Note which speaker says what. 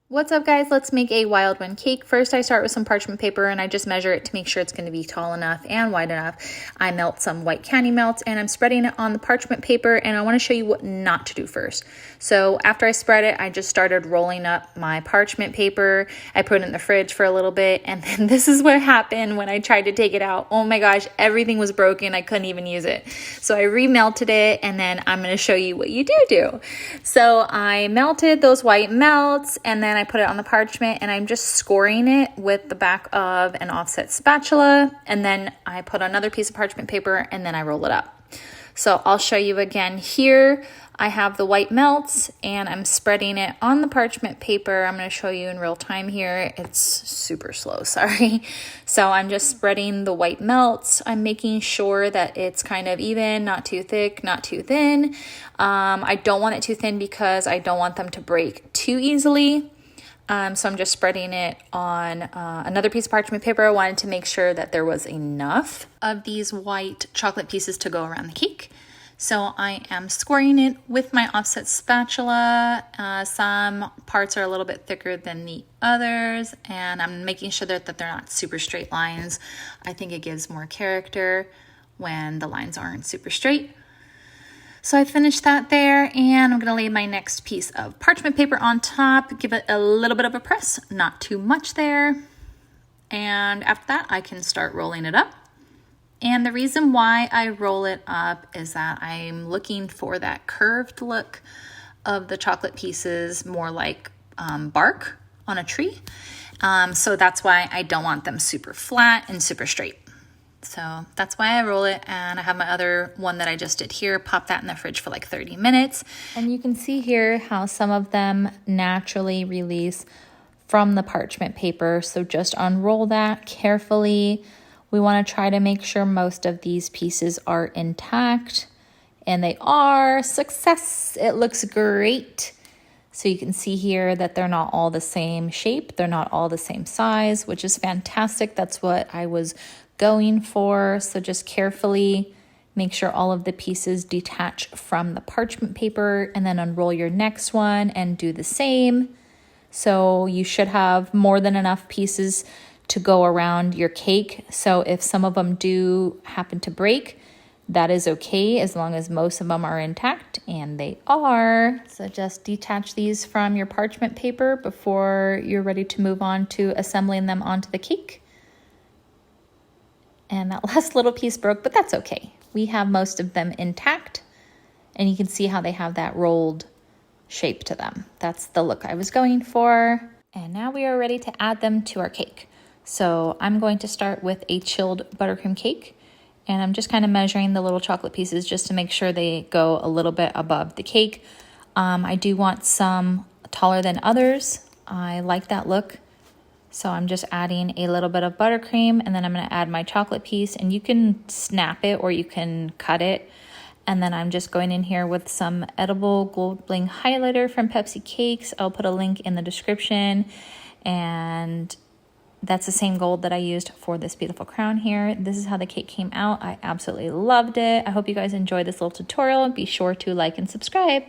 Speaker 1: What's up, guys? Let's make a wild one cake. First, I start with some parchment paper and I just measure it to make sure it's going to be tall enough and wide enough. I melt some white candy melt and I'm spreading it on the parchment paper, and I want to show you what not to do first. So after I spread it, I just started rolling up my parchment paper. I put it in the fridge for a little bit, and then this is what happened when I tried to take it out. Oh my gosh, everything was broken. I couldn't even use it. So I remelted it, and then I'm going to show you what you do. So I melted those white melts, and then I put it on the parchment, and I'm just scoring it with the back of an offset spatula, and then I put another piece of parchment paper and then I roll it up. So I'll show you again here. I have the white melts and I'm spreading it on the parchment paper. I'm going to show you in real time here. It's super slow, sorry. So I'm just spreading the white melts. I'm making sure that it's kind of even, not too thick, not too thin. I don't want it too thin because I don't want them to break too easily. So I'm just spreading it on another piece of parchment paper. I wanted to make sure that there was enough of these white chocolate pieces to go around the cake. So I am scoring it with my offset spatula. Some parts are a little bit thicker than the others, and I'm making sure that they're not super straight lines. I think it gives more character when the lines aren't super straight. So I finished that there, and I'm going to lay my next piece of parchment paper on top, give it a little bit of a press, not too much there. And after that, I can start rolling it up. And the reason why I roll it up is that I'm looking for that curved look of the chocolate pieces, more like bark on a tree. So that's why I don't want them super flat and super straight. So that's why I roll it, and I have my other one that I just did here, pop that in the fridge for like 30 minutes. And you can see here how some of them naturally release from the parchment paper. So just unroll that carefully. We want to try to make sure most of these pieces are intact, and they are. Success! It looks great. So you can see here that they're not all the same shape. They're not all the same size, which is fantastic. That's what I was going for. So just carefully make sure all of the pieces detach from the parchment paper, and then unroll your next one and do the same. So you should have more than enough pieces to go around your cake. So if some of them do happen to break, that is okay as long as most of them are intact, and they are. So just detach these from your parchment paper before you're ready to move on to assembling them onto the cake. And that last little piece broke, but that's okay. We have most of them intact, and you can see how they have that rolled shape to them. That's the look I was going for. And now we are ready to add them to our cake. So I'm going to start with a chilled buttercream cake, and I'm just kind of measuring the little chocolate pieces just to make sure they go a little bit above the cake. I do want some taller than others. I like that look. So I'm just adding a little bit of buttercream, and then I'm going to add my chocolate piece, and you can snap it or you can cut it. And then I'm just going in here with some edible gold bling highlighter from Pepsi Cakes. I'll put a link in the description, and that's the same gold that I used for this beautiful crown here. This is how the cake came out. I absolutely loved it. I hope you guys enjoyed this little tutorial. Be sure to like and subscribe.